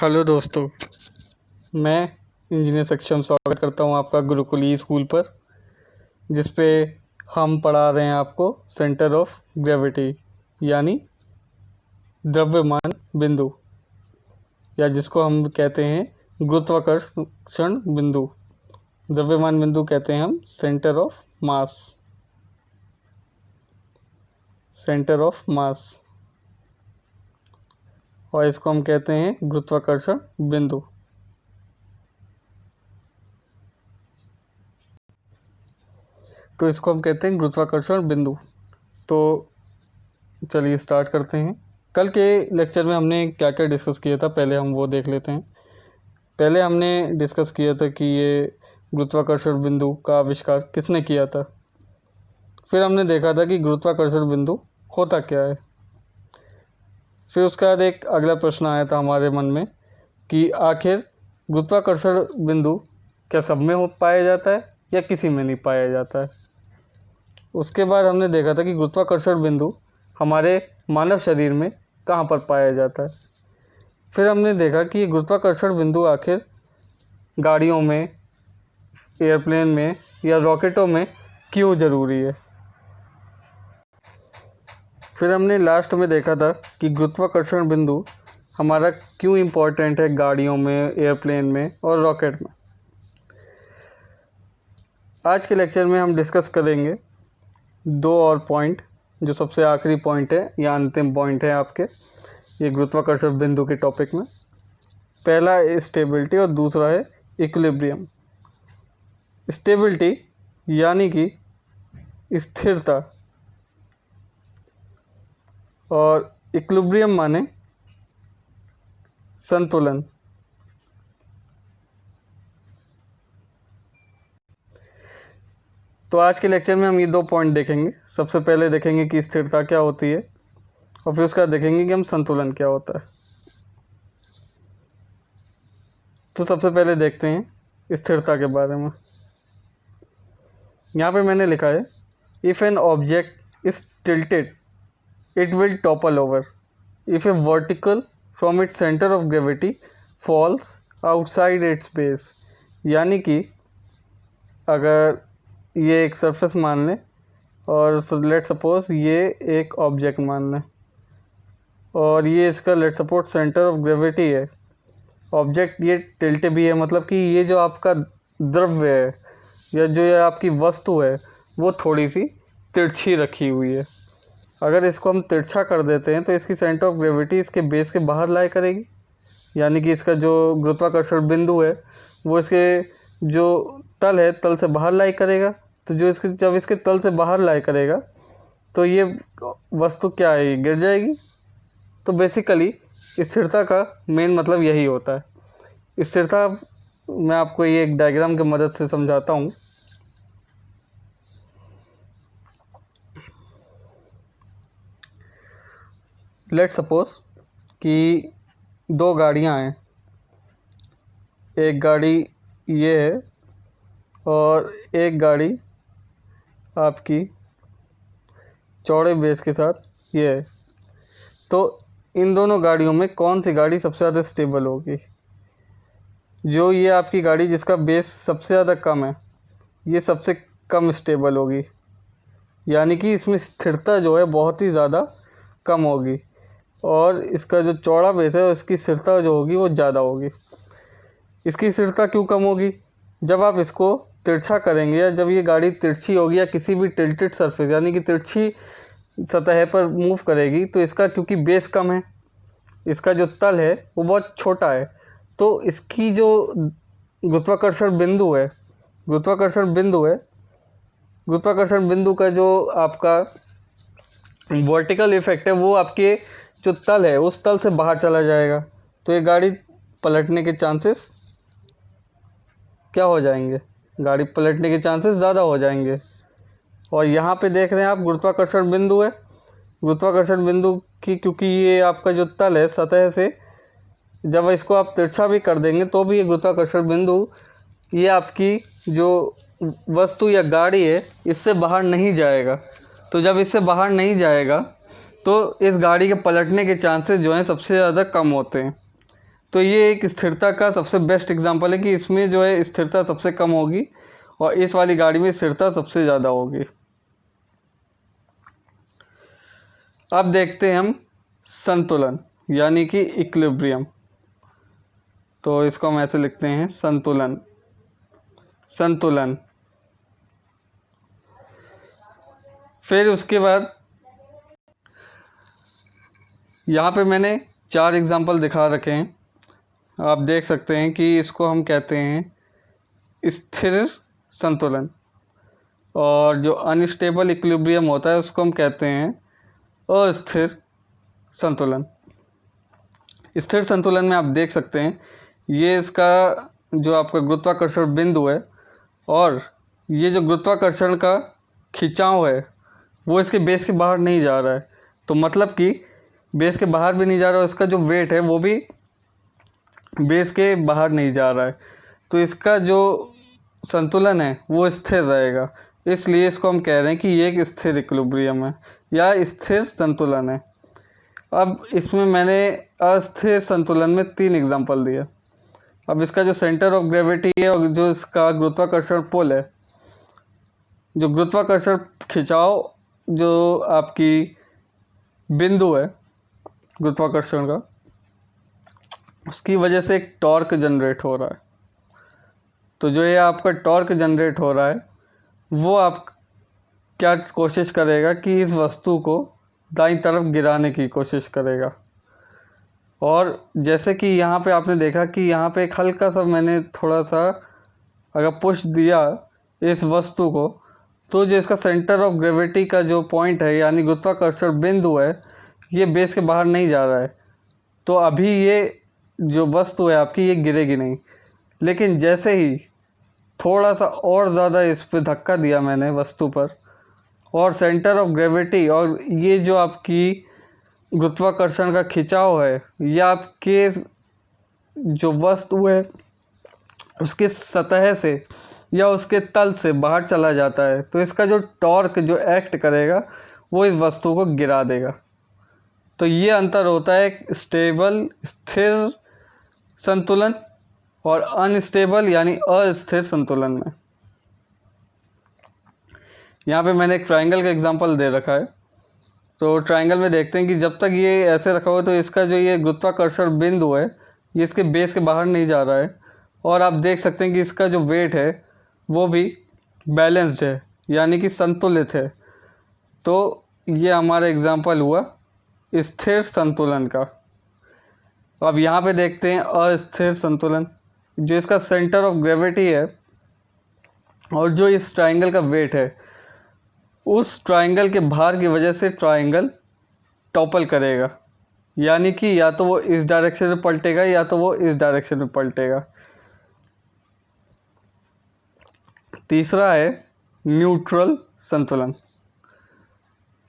Hello दोस्तों, मैं engineer सक्षम स्वागत करता हूं आपका गुरुकुल ई स्कूल पर, जिस पे हम पढ़ा रहे हैं आपको सेंटर ऑफ ग्रेविटी यानी द्रव्यमान बिंदु, या जिसको हम कहते हैं गुरुत्वाकर्षण बिंदु। द्रव्यमान बिंदु कहते हैं हम सेंटर ऑफ मास, और इसको हम कहते हैं गुरुत्वाकर्षण बिंदु। तो इसको हम कहते हैं गुरुत्वाकर्षण बिंदु। तो चलिए स्टार्ट करते हैं। कल के लेक्चर में हमने क्या क्या डिस्कस किया था, पहले हम वो देख लेते हैं। पहले हमने डिस्कस किया था कि ये गुरुत्वाकर्षण बिंदु का आविष्कार किसने किया था। फिर हमने देखा था कि गुरुत्वाकर्षण बिंदु होता क्या है। फिर उसके बाद एक अगला प्रश्न आया था हमारे मन में कि आखिर गुरुत्वाकर्षण बिंदु क्या सब में हो पाया जाता है या किसी में नहीं पाया जाता है। उसके बाद हमने देखा था कि गुरुत्वाकर्षण बिंदु हमारे मानव शरीर में कहाँ पर पाया जाता है। फिर हमने देखा कि ये गुरुत्वाकर्षण बिंदु आखिर गाड़ियों में, एयरप्लेन में या रॉकेटों में क्यों ज़रूरी है। फिर हमने लास्ट में देखा था कि गुरुत्वाकर्षण बिंदु हमारा क्यों इम्पोर्टेंट है गाड़ियों में, एयरप्लेन में और रॉकेट में। आज के लेक्चर में हम डिस्कस करेंगे दो और पॉइंट, जो सबसे आखिरी पॉइंट है या अंतिम पॉइंट है आपके ये गुरुत्वाकर्षण बिंदु के टॉपिक में। पहला है स्टेबिलिटी और दूसरा है इक्विलिब्रियम। स्टेबिलिटी यानी कि स्थिरता, और इक्विलिब्रियम माने संतुलन। तो आज के लेक्चर में हम ये दो पॉइंट देखेंगे। सबसे पहले देखेंगे कि स्थिरता क्या होती है, और फिर उसका देखेंगे कि हम संतुलन क्या होता है। तो सबसे पहले देखते हैं स्थिरता के बारे में। यहाँ पे मैंने लिखा है, if an object is tilted it will topple over if a vertical from its centre of gravity falls outside its base. यानी कि अगर ये एक सरफेस मान लें और लेट सपोज ये एक ऑब्जेक्ट मान लें, और ये इसका let suppose centre of gravity है। ऑब्जेक्ट ये टिल्टे भी है, मतलब कि ये जो आपका द्रव्य है या जो ये आपकी वस्तु है वो थोड़ी सी तिरछी रखी हुई है। अगर इसको हम तिरछा कर देते हैं तो इसकी सेंटर ऑफ ग्रेविटी इसके बेस के बाहर लाई करेगी, यानी कि इसका जो गुरुत्वाकर्षण बिंदु है वो इसके जो तल है तल से बाहर लाई करेगा। तो जो इसके जब इसके तल से बाहर लाई करेगा तो ये वस्तु क्या है, गिर जाएगी। तो बेसिकली स्थिरता का मेन मतलब यही होता है। स्थिरता मैं आपको ये एक डायग्राम की मदद से समझाता हूँ। लेट सपोज कि दो गाड़ियाँ हैं, एक गाड़ी ये है और एक गाड़ी आपकी चौड़े बेस के साथ ये है। तो इन दोनों गाड़ियों में कौन सी गाड़ी सबसे ज़्यादा स्टेबल होगी। जो ये आपकी गाड़ी जिसका बेस सबसे ज़्यादा कम है ये सबसे कम स्टेबल होगी, यानी कि इसमें स्थिरता जो है बहुत ही ज़्यादा कम होगी, और इसका जो चौड़ा बेस है इसकी स्थिरता जो होगी वो ज़्यादा होगी। इसकी स्थिरता क्यों कम होगी, जब आप इसको तिरछा करेंगे या जब ये गाड़ी तिरछी होगी या किसी भी टिल्टेड सरफेस यानी कि तिरछी सतह पर मूव करेगी तो इसका क्योंकि बेस कम है, इसका जो तल है वो बहुत छोटा है, तो इसकी जो गुरुत्वाकर्षण बिंदु का जो आपका वर्टिकल इफेक्ट है वो आपके जो तल है उस तल से बाहर चला जाएगा। तो ये गाड़ी पलटने के चांसेस क्या हो जाएंगे, गाड़ी पलटने के चांसेस ज़्यादा हो जाएंगे। और यहाँ पे देख रहे हैं आप गुरुत्वाकर्षण बिंदु है। गुरुत्वाकर्षण बिंदु की क्योंकि ये आपका जो तल है सतह से, जब इसको आप तिरछा भी कर देंगे तो भी ये गुरुत्वाकर्षण बिंदु ये आपकी जो वस्तु या गाड़ी है इससे बाहर नहीं जाएगा। तो जब इससे बाहर नहीं जाएगा तो इस गाड़ी के पलटने के चांसेस जो हैं सबसे ज़्यादा कम होते हैं। तो ये एक स्थिरता का सबसे बेस्ट एग्जांपल है कि इसमें जो है स्थिरता सबसे कम होगी और इस वाली गाड़ी में स्थिरता सबसे ज़्यादा होगी। अब देखते हैं हम संतुलन यानी कि इक्विलिब्रियम। तो इसको हम ऐसे लिखते हैं संतुलन, संतुलन। फिर उसके बाद यहाँ पे मैंने 4 एग्जाम्पल दिखा रखे हैं, आप देख सकते हैं कि इसको हम कहते हैं स्थिर संतुलन, और जो अनस्टेबल इक्विलिब्रियम होता है उसको हम कहते हैं अस्थिर संतुलन। स्थिर संतुलन में आप देख सकते हैं ये इसका जो आपका गुरुत्वाकर्षण बिंदु है और ये जो गुरुत्वाकर्षण का खिंचाव है वो इसके बेस के बाहर नहीं जा रहा है। तो मतलब कि बेस के बाहर भी नहीं जा रहा है, इसका जो वेट है वो भी बेस के बाहर नहीं जा रहा है। तो इसका जो संतुलन है वो स्थिर रहेगा, इसलिए इसको हम कह रहे हैं कि ये एक स्थिर इक्विलिब्रियम है या स्थिर संतुलन है। अब इसमें मैंने अस्थिर संतुलन में 3 एग्जाम्पल दिए। अब इसका जो सेंटर ऑफ ग्रेविटी है और जो इसका गुरुत्वाकर्षण पुल है, जो गुरुत्वाकर्षण खिंचाव जो आपकी बिंदु है गुरुत्वाकर्षण का, उसकी वजह से एक टॉर्क जनरेट हो रहा है। तो जो ये आपका टॉर्क जनरेट हो रहा है वो आप क्या कोशिश करेगा कि इस वस्तु को दाईं तरफ गिराने की कोशिश करेगा। और जैसे कि यहाँ पे आपने देखा कि यहाँ पे एक हल्का सा मैंने थोड़ा सा अगर पुश दिया इस वस्तु को, तो जो इसका सेंटर ऑफ ग्रेविटी का जो पॉइंट है यानी गुरुत्वाकर्षण बिंदु है ये बेस के बाहर नहीं जा रहा है। तो अभी ये जो वस्तु है आपकी ये गिरेगी नहीं, लेकिन जैसे ही थोड़ा सा और ज़्यादा इस पर धक्का दिया मैंने वस्तु पर, और सेंटर ऑफ ग्रेविटी और ये जो आपकी गुरुत्वाकर्षण का खिंचाव है ये आपके जो वस्तु है उसके सतह से या उसके तल से बाहर चला जाता है, तो इसका जो टॉर्क जो एक्ट करेगा वो इस वस्तु को गिरा देगा। तो ये अंतर होता है स्टेबल स्थिर संतुलन और अनस्टेबल यानी अस्थिर संतुलन में। यहाँ पे मैंने एक ट्रायंगल का एग्जांपल दे रखा है। तो ट्रायंगल में देखते हैं कि जब तक ये ऐसे रखा हुआ है तो इसका जो ये गुरुत्वाकर्षण बिंदु है ये इसके बेस के बाहर नहीं जा रहा है, और आप देख सकते हैं कि इसका जो वेट है वो भी बैलेंस्ड है यानी कि संतुलित है। तो ये हमारा एग्जांपल हुआ स्थिर संतुलन का। अब यहाँ पे देखते हैं अस्थिर संतुलन। जो इसका सेंटर ऑफ ग्रेविटी है और जो इस ट्रायंगल का वेट है उस ट्रायंगल के भार की वजह से ट्रायंगल टॉपल करेगा, यानी कि या तो वो इस डायरेक्शन में पलटेगा या तो वो इस डायरेक्शन में पलटेगा। तीसरा है न्यूट्रल संतुलन,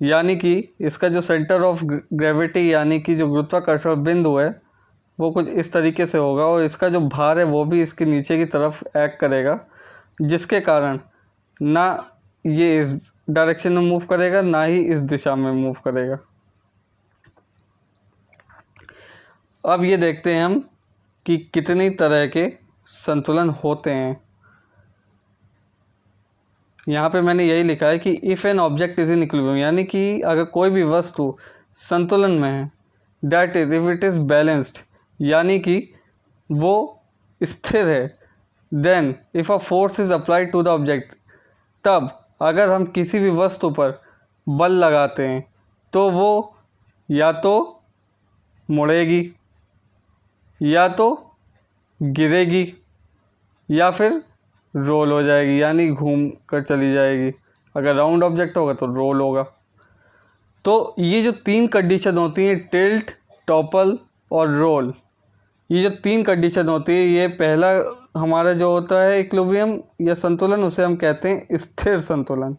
यानी कि इसका जो सेंटर ऑफ ग्रेविटी यानी कि जो गुरुत्वाकर्षण बिंदु है वो कुछ इस तरीके से होगा और इसका जो भार है वो भी इसके नीचे की तरफ एक्ट करेगा, जिसके कारण ना ये इस डायरेक्शन में मूव करेगा ना ही इस दिशा में मूव करेगा। अब ये देखते हैं हम कि कितनी तरह के संतुलन होते हैं। यहाँ पे मैंने यही लिखा है कि if an object is in equilibrium, यानी कि अगर कोई भी वस्तु संतुलन में है, that is if it is balanced, यानी कि वो स्थिर है, then if a force is applied to the object, तब अगर हम किसी भी वस्तु पर बल लगाते हैं तो वो या तो मुड़ेगी या तो गिरेगी या फिर रोल हो जाएगी यानी घूम कर चली जाएगी। अगर राउंड ऑब्जेक्ट होगा तो रोल होगा। तो ये जो 3 कंडीशन होती हैं टिल्ट, टॉपल और रोल, ये जो 3 कंडीशन होती है, ये पहला हमारा जो होता है इक्विलिब्रियम या संतुलन उसे हम कहते हैं स्थिर संतुलन।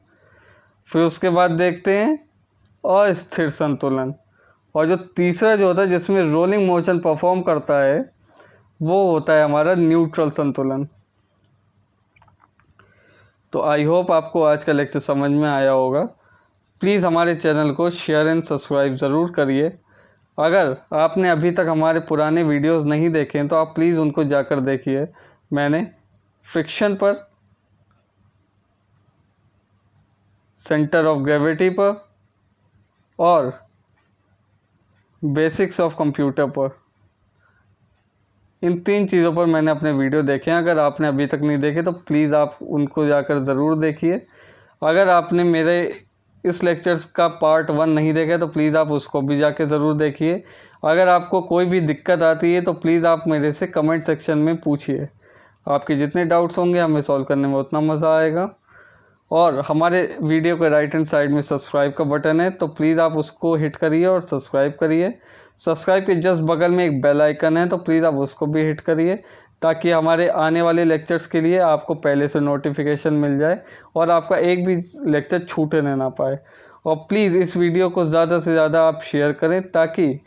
फिर उसके बाद देखते हैं अस्थिर संतुलन, और जो तीसरा जो होता है जिसमें रोलिंग मोशन परफॉर्म करता है वो होता है हमारा न्यूट्रल संतुलन। तो आई होप आपको आज का लेक्चर समझ में आया होगा। प्लीज़ हमारे चैनल को शेयर एंड सब्सक्राइब ज़रूर करिए। अगर आपने अभी तक हमारे पुराने वीडियोस नहीं देखे हैं तो आप प्लीज़ उनको जाकर देखिए। मैंने फ्रिक्शन पर, सेंटर ऑफ ग्रेविटी पर और बेसिक्स ऑफ कंप्यूटर पर, इन 3 चीज़ों पर मैंने अपने वीडियो देखे हैं। अगर आपने अभी तक नहीं देखे तो प्लीज़ आप उनको जाकर ज़रूर देखिए। अगर आपने मेरे इस लेक्चर्स का पार्ट 1 नहीं देखा तो प्लीज़ आप उसको भी जाके ज़रूर देखिए। अगर आपको कोई भी दिक्कत आती है तो प्लीज़ आप मेरे से कमेंट सेक्शन में पूछिए। आपके जितने डाउट्स होंगे हमें सॉल्व करने में उतना मज़ा आएगा। और हमारे वीडियो के राइट हैंड साइड में सब्सक्राइब का बटन है, तो प्लीज़ आप उसको हिट करिए और सब्सक्राइब करिए। सब्सक्राइब के जस्ट बगल में एक बेल आइकन है, तो प्लीज़ आप उसको भी हिट करिए ताकि हमारे आने वाले लेक्चर्स के लिए आपको पहले से नोटिफिकेशन मिल जाए और आपका एक भी लेक्चर छूटने ना पाए। और प्लीज़ इस वीडियो को ज़्यादा से ज़्यादा आप शेयर करें, ताकि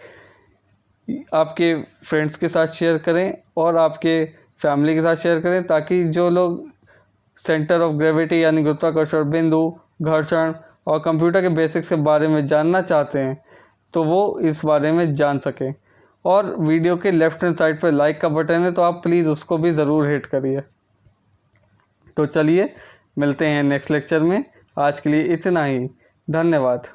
आपके फ्रेंड्स के साथ शेयर करें और आपके फैमिली के साथ शेयर करें, ताकि जो लोग सेंटर ऑफ ग्रेविटी यानी गुरुत्वाकर्षण बिंदु, घर्षण और कंप्यूटर के बेसिक्स के बारे में जानना चाहते हैं तो वो इस बारे में जान सकें। और वीडियो के लेफ्ट हैंड साइड पर लाइक का बटन है, तो आप प्लीज़ उसको भी ज़रूर हिट करिए। तो चलिए मिलते हैं नेक्स्ट लेक्चर में। आज के लिए इतना ही। धन्यवाद।